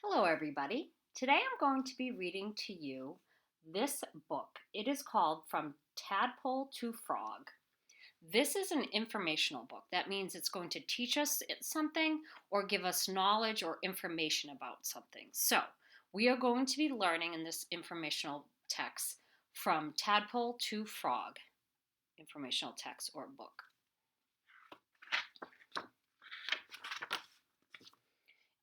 Hello, everybody. Today I'm going to be reading to you this book. It is called From Tadpole to Frog. This is an informational book. That means it's going to teach us something or give us knowledge or information about something. So, we are going to be learning in this informational text From Tadpole to Frog, informational text or book.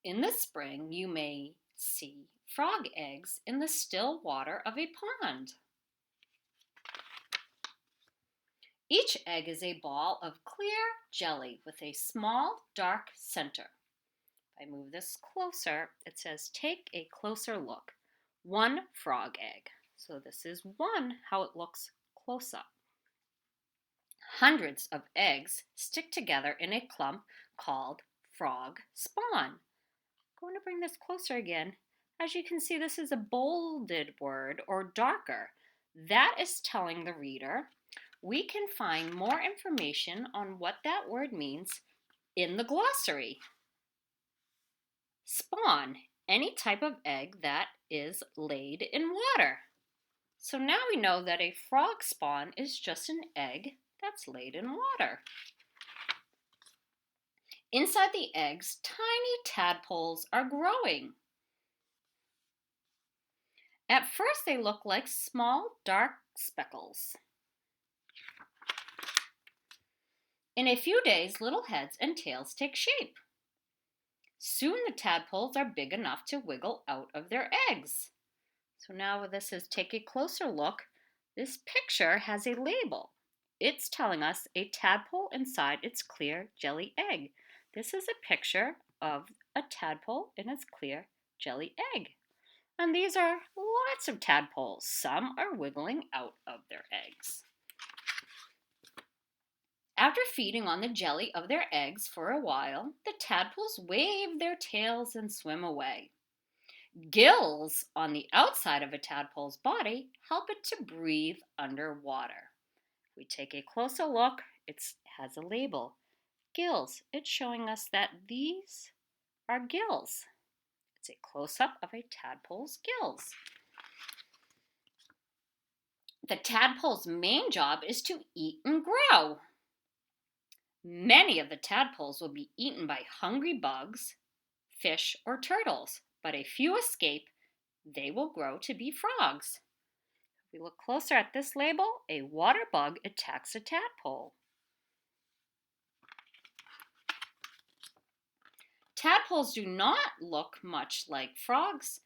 In the spring, you may see frog eggs in the still water of a pond. Each egg is a ball of clear jelly with a small, dark center. If I move this closer, it says, take a closer look. One frog egg. So this is one, how it looks close up. Hundreds of eggs stick together in a clump called frog spawn. I'm going to bring this closer again. As you can see, this is a bolded word or darker. That is telling the reader we can find more information on what that word means in the glossary. Spawn, any type of egg that is laid in water. So now we know that a frog spawn is just an egg that's laid in water. Inside the eggs, tiny tadpoles are growing. At first, they look like small, dark speckles. In a few days, little heads and tails take shape. Soon the tadpoles are big enough to wiggle out of their eggs. So now this is take a closer look. This picture has a label. It's telling us a tadpole inside its clear jelly egg. This is a picture of a tadpole in its clear jelly egg. And these are lots of tadpoles. Some are wiggling out of their eggs. After feeding on the jelly of their eggs for a while, the tadpoles wave their tails and swim away. Gills on the outside of a tadpole's body help it to breathe underwater. If we take a closer look, it has a label. Gills. It's showing us that these are gills. It's a close-up of a tadpole's gills. The tadpole's main job is to eat and grow. Many of the tadpoles will be eaten by hungry bugs, fish, or turtles, but a few escape. They will grow to be frogs. If we look closer at this label, a water bug attacks a tadpole. Tadpoles do not look much like frogs.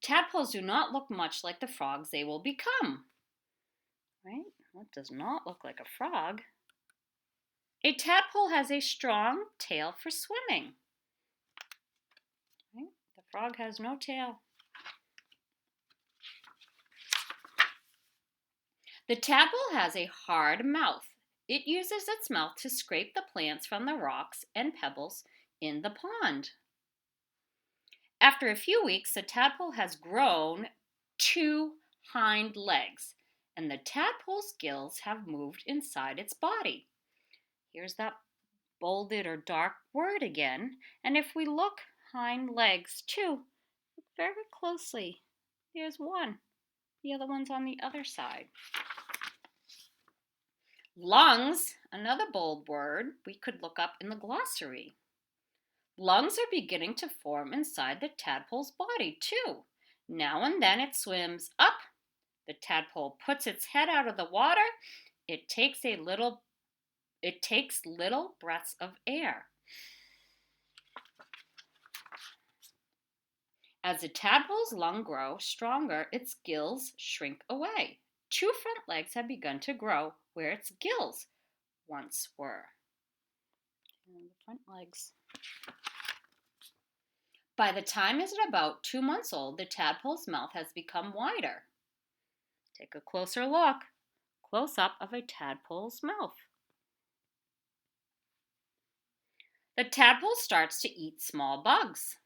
Tadpoles do not look much like the frogs they will become. Right? That does not look like a frog. A tadpole has a strong tail for swimming. Right? The frog has no tail. The tadpole has a hard mouth. It uses its mouth to scrape the plants from the rocks and pebbles in the pond. After a few weeks, the tadpole has grown 2 hind legs, and the tadpole's gills have moved inside its body. Here's that bolded or dark word again. And if we look, hind legs, 2, look very closely. There's one. The other one's on the other side. Lungs, another bold word we could look up in the glossary. Lungs are beginning to form inside the tadpole's body, too. Now and then it swims up. The tadpole puts its head out of the water. It takes little breaths of air. As the tadpole's lungs grow stronger, its gills shrink away. 2 front legs have begun to grow where its gills once were. And the front legs. By the time it's about 2 months old, the tadpole's mouth has become wider. Take a closer look. Close up of a tadpole's mouth. The tadpole starts to eat small bugs.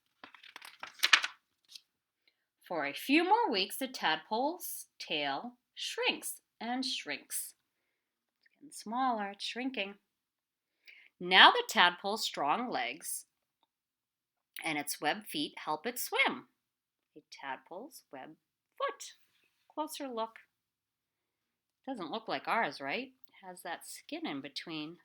For a few more weeks, the tadpole's tail shrinks and shrinks. It's getting smaller, it's shrinking. Now the tadpole's strong legs and its web feet help it swim. A tadpole's web foot. Closer look. Doesn't look like ours, right? It has that skin in between.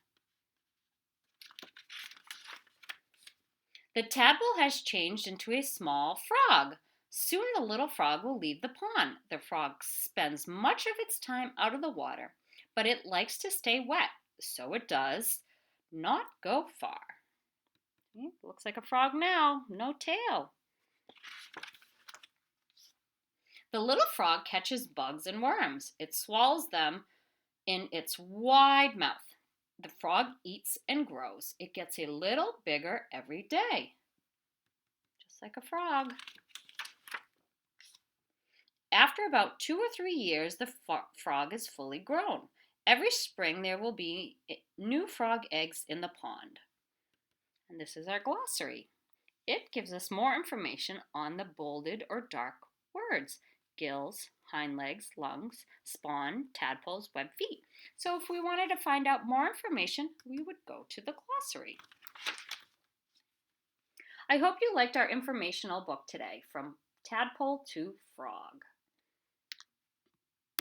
The tadpole has changed into a small frog. Soon the little frog will leave the pond. The frog spends much of its time out of the water, but it likes to stay wet, so it does not go far. Looks like a frog now, no tail. The little frog catches bugs and worms. It swallows them in its wide mouth. The frog eats and grows. It gets a little bigger every day, just like a frog. After about 2 or 3 years, the frog is fully grown. Every spring there will be new frog eggs in the pond. And this is our glossary. It gives us more information on the bolded or dark words: gills, hind legs, lungs, spawn, tadpoles, web feet. So if we wanted to find out more information, we would go to the glossary. I hope you liked our informational book today, From Tadpole to Frog.